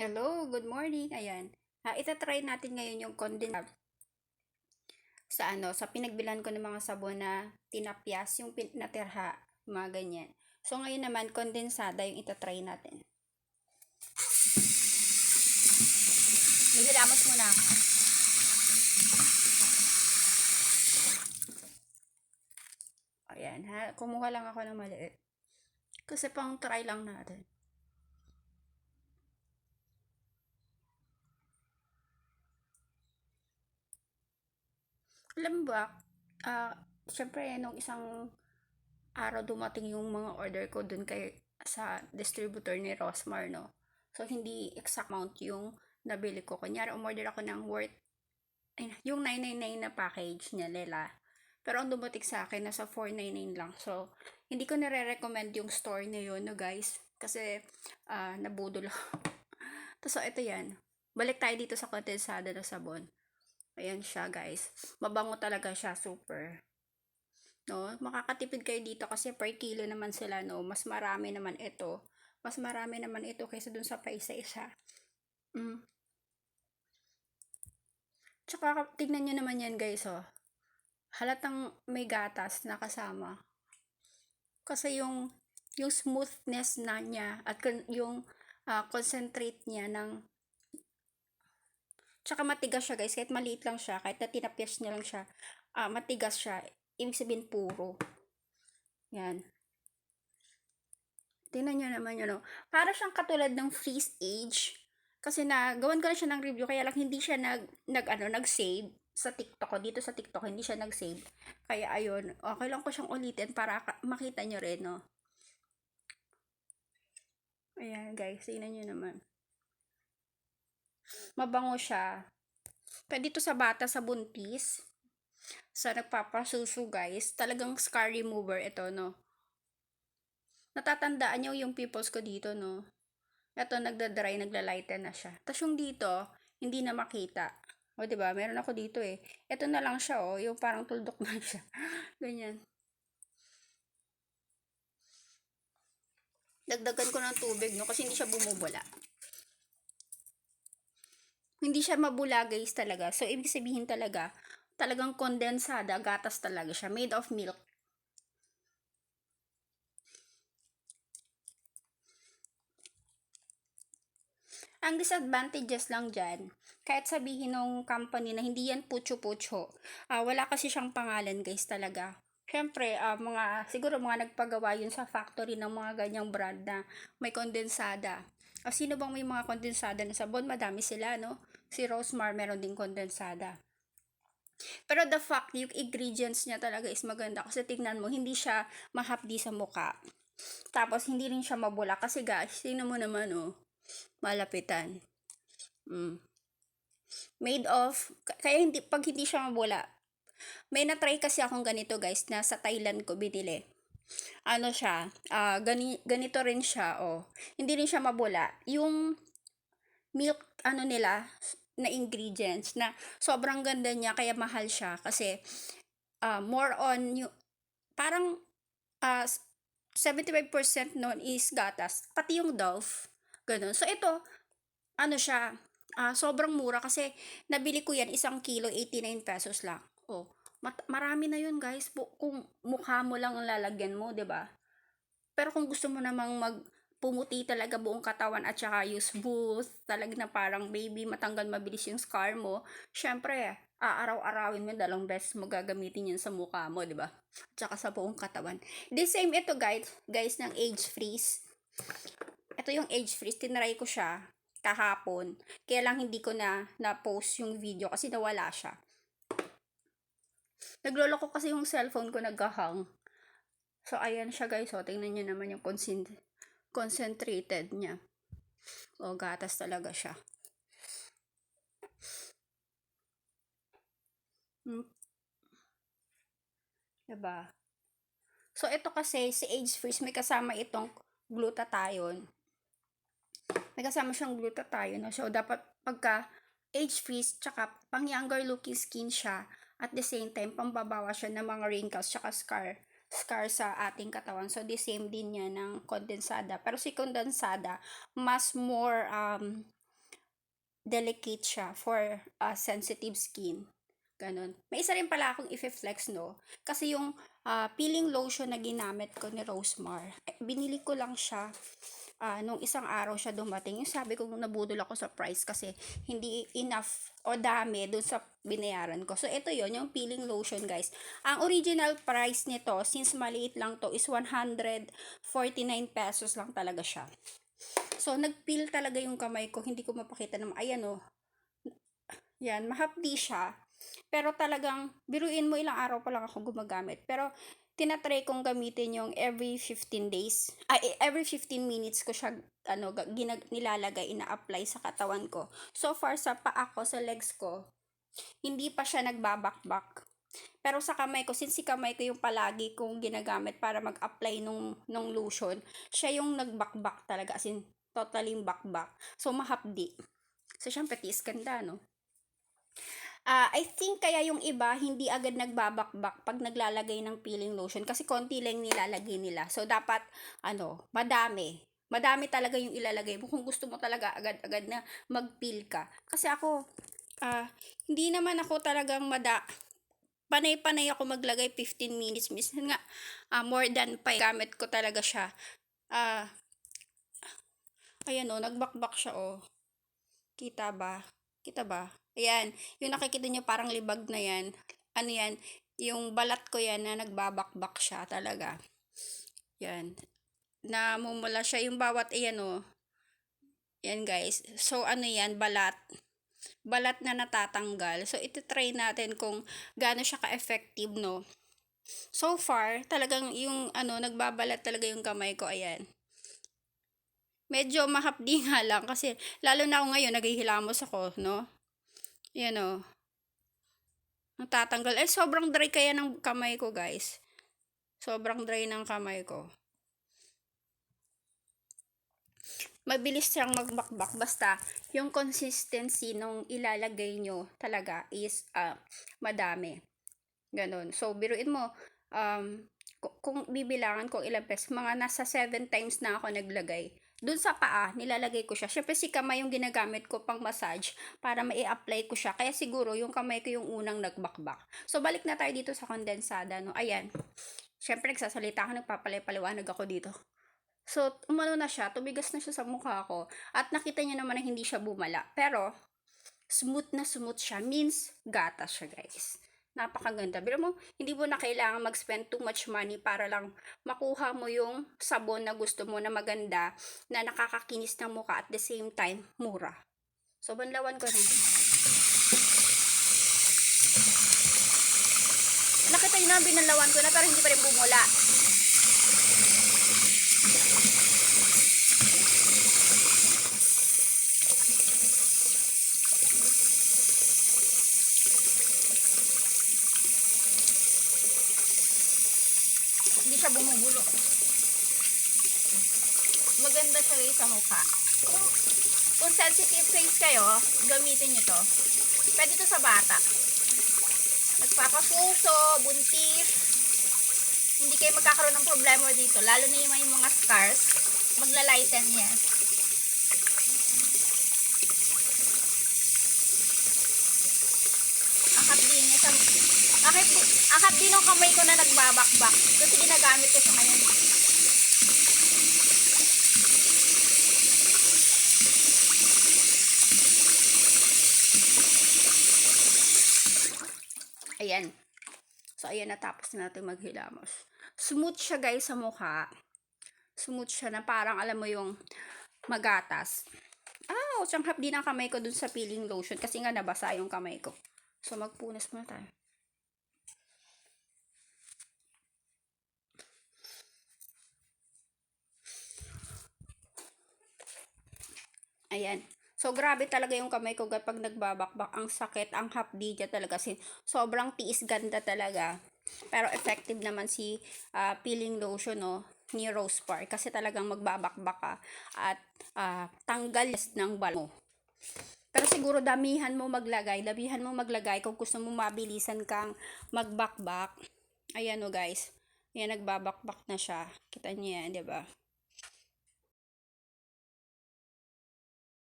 Hello, good morning. Ayan. Itatry natin ngayon yung condensed sa pinagbilan ko ng mga sabon na tinapyas, yung natirha, mga ganyan. So, ngayon naman, kondensada yung itatry natin. Nagilamos muna ako. Ayan, ha. Kumuha lang ako ng maliit. Kasi pang try lang natin. Alam mo ba, ah, syempre, nung isang araw dumating yung mga order ko dun sa distributor ni Rosmar, no? So, hindi exact amount yung nabili ko. Kunyari, umorder ako ng worth, ay, yung 999 na package niya nila. Pero ang dumating sa akin, nasa 499 lang. So, hindi ko nare-recommend yung store na yun, no guys. Kasi, nabudol ako. So, ito yan. Balik tayo dito sa kondensada na sabon. Ayan siya, guys. Mabango talaga siya, super. No, makakatipid kayo dito kasi per kilo naman sila, no. Mas marami naman ito. Mas marami naman ito kaysa dun sa paisa-isa. Mm. Tsaka, tignan nyo naman yan, guys, oh. Halatang may gatas na kasama. Kasi yung smoothness na niya at yung concentrate niya ng tsaka matigas siya, guys, kahit maliit lang siya, kahit na tinapyas niya lang siya, matigas siya, ibig sabihin puro. Yan. Tingnan niyo naman yun, no? Para siyang katulad ng freeze age. Kasi gawan ko na siya ng review, kaya lang hindi siya nag-save sa TikTok ko. Dito sa TikTok, hindi siya nag-save. Kaya ayun, okay lang ko siyang ulitin para makita niyo rin, no? Ayan, guys, tingnan niyo naman. Mabango siya. Pwede to sa bata, sa buntis, sa nagpapasuso, guys. Talagang scar remover ito, no? Natatandaan niyo yung pimples ko dito, no? Ito, nagda-dry, nagla-lighten na siya. Tapos yung dito, hindi na makita. O, diba? Meron ako dito eh. Ito na lang siya, oh. Yung parang tuldok na siya. Ganyan. Dagdagan ko ng tubig, no? Kasi hindi siya bumubula. Hindi siya mabula, guys, talaga. So, ibig sabihin talagang kondensada, gatas talaga siya. Made of milk. Ang disadvantages lang dyan, kahit sabihin ng company na hindi yan putyo-putyo, wala kasi siyang pangalan, guys, talaga. Siyempre, siguro mga nagpagawa yun sa factory ng mga ganyang brand na may kondensada. Sino bang may mga kondensada na sabon? Madami sila, no? Si Rosemar meron din kondensada. Pero the fact, yung ingredients niya talaga is maganda kasi tignan mo, hindi siya mahapdi sa muka. Tapos, hindi rin siya mabula kasi guys, tingnan mo naman, oh, malapitan. Mm. Made of, kaya pag hindi siya mabula, may na-try kasi akong ganito, guys, na sa Thailand ko binili. Ano siya, ganito rin siya, oh. Hindi rin siya mabula. Yung milk, ano nila, na ingredients, na sobrang ganda niya, kaya mahal siya. Kasi, more on, yung, parang, uh, 75% nun is gatas. Pati yung Dove. Ganun. So, ito, ano siya, sobrang mura kasi nabili ko yan 1 kilo, 89 pesos lang. Oh, marami na yun, guys. Kung mukha mo lang ang lalagyan mo, 'di ba? Pero kung gusto mo namang pumuti talaga buong katawan at saka use smooth, talaga na parang baby, matanggal mabilis yung scar mo, syempre, aaraw-arawin mo, dalawang beses mo gagamitin yan sa mukha mo, di ba? At saka sa buong katawan. The same ito, guys, ng age freeze. Ito yung age freeze, tinry ko siya kahapon. Kaya lang hindi ko na-post yung video kasi nawala siya. Nagloloko kasi yung cellphone ko naghahang. So, ayan siya, guys. O, tingnan nyo naman yung concentrated niya. O, gatas talaga siya. Hmm. Diba? So, ito kasi, si Age Freeze, may kasama itong glutathione. May kasama siyang glutathione. No? So, dapat pagka age freeze, tsaka pang younger looking skin siya, at the same time, pambabawa siya ng mga wrinkles, tsaka scar sa ating katawan. So, the same din niya ng kondensada. Pero si kondensada, mas more, delicate siya for sensitive skin. Ganon. May isa rin pala akong i-flex, no? Kasi yung peeling lotion na ginamit ko ni Rosemar, binili ko lang siya nung isang araw siya dumating. Yung sabi ko, nabudol ako sa price kasi hindi enough o dami dun sa binayaran ko. So, ito yon yung peeling lotion, guys. Ang original price nito, since maliit lang to, is 149 pesos lang talaga siya. So, nag-peel talaga yung kamay ko. Hindi ko mapakita naman. Ayan, oh. Yan, mahapdi siya. Pero talagang, biruin mo, ilang araw pa lang ako gumagamit. Pero, tinatry kong gamitin yung every 15 days. Every 15 minutes ko siya nilalagay, ina-apply sa katawan ko. So far, sa paa ko, sa legs ko, hindi pa siya nagbabakbak. Pero sa kamay ko, since si kamay ko yung palagi kong ginagamit para mag-apply nung lotion, siya yung nagbakbak talaga, as in, totally bakbak. So, mahapdi. So, syempre, tiis ganda, no? I think kaya yung iba hindi agad nagbabakbak pag naglalagay ng peeling lotion kasi konti lang nilalagay nila. So dapat madami. Madami talaga yung ilalagay mo kung gusto mo talaga agad-agad na mag-peel ka. Kasi ako hindi naman ako talagang panay-panay ako maglagay 15 minutes. Minsan nga more than pa gamit ko talaga siya. Ayan nagbakbak siya Kita ba? Kita ba? Ayan, yung nakikita niyo parang libag na yan. Ano yan? Yung balat ko yan na nagbabakbak siya talaga. Yan. Namumula siya yung bawat, ayan Yan guys. So ano yan? Balat. Balat na natatanggal. So ito try natin kung gaano siya ka-effective, no? So far, talagang yung nagbabalat talaga yung kamay ko, ayan. Medyo mahapdi nga lang kasi lalo na ako ngayon naghihilamos ako, no? Yan natatanggal. Sobrang dry kaya ng kamay ko, guys. Sobrang dry ng kamay ko. Mabilis siyang magbakbak. Basta, yung consistency nung ilalagay nyo talaga is madami. Ganon. So, biruin mo, kung bibilangan ko ilang beses, mga nasa 7 times na ako naglagay. Dun sa paa, nilalagay ko siya. Syempre si kamay yung ginagamit ko pang massage para mai-apply ko siya. Kaya siguro yung kamay ko yung unang nagbakbak. So balik na tayo dito sa kondensada, no. Ayan. Syempre nagsasalita ako, nagpapaliwanag ako dito. So umano na siya, tumigas na siya sa mukha ko. At nakita niyo naman na hindi siya bumala. Pero smooth na smooth siya. Means gatas siya, guys. Napakaganda. Pero hindi mo na kailangan mag-spend too much money para lang makuha mo yung sabon na gusto mo na maganda, na nakakakinis ng mukha at the same time, mura. So, banlawan ko na. Nakita nyo na, binalawan ko na, pero hindi pa rin bumula. Hindi siya bumubulo. Maganda siya rin sa mukha. Kung sensitive face kayo, gamitin nyo to. Pwede to sa bata. Nagpapasuso, buntis. Hindi kayo magkakaroon ng problema dito. Lalo na yung may mga scars. Magla-lighten yan. Akap din ng kamay ko na nagbabakbak. Kasi ginagamit ko siya ngayon. Ayan. So, ayan, natapos na natin maghilamos. Smooth siya, guys, sa mukha. Smooth siya na parang, alam mo yung magatas. Sanghap din ang kamay ko dun sa peeling lotion kasi nga nabasa yung kamay ko. So, magpunas muna tayo. Ayan. So, grabe talaga yung kamay ko kapag nagbabakbak. Ang sakit, ang hapdi niya talaga. Sobrang tiis ganda talaga. Pero effective naman si peeling lotion, ni Rosemar. Kasi talagang magbabakbak ka at tanggal ng balo mo. Pero siguro damihan mo maglagay kung gusto mo mabilisan kang magbakbak. Ayan guys. Ayan, nagbabakbak na siya. Kita niyo yan, 'di ba?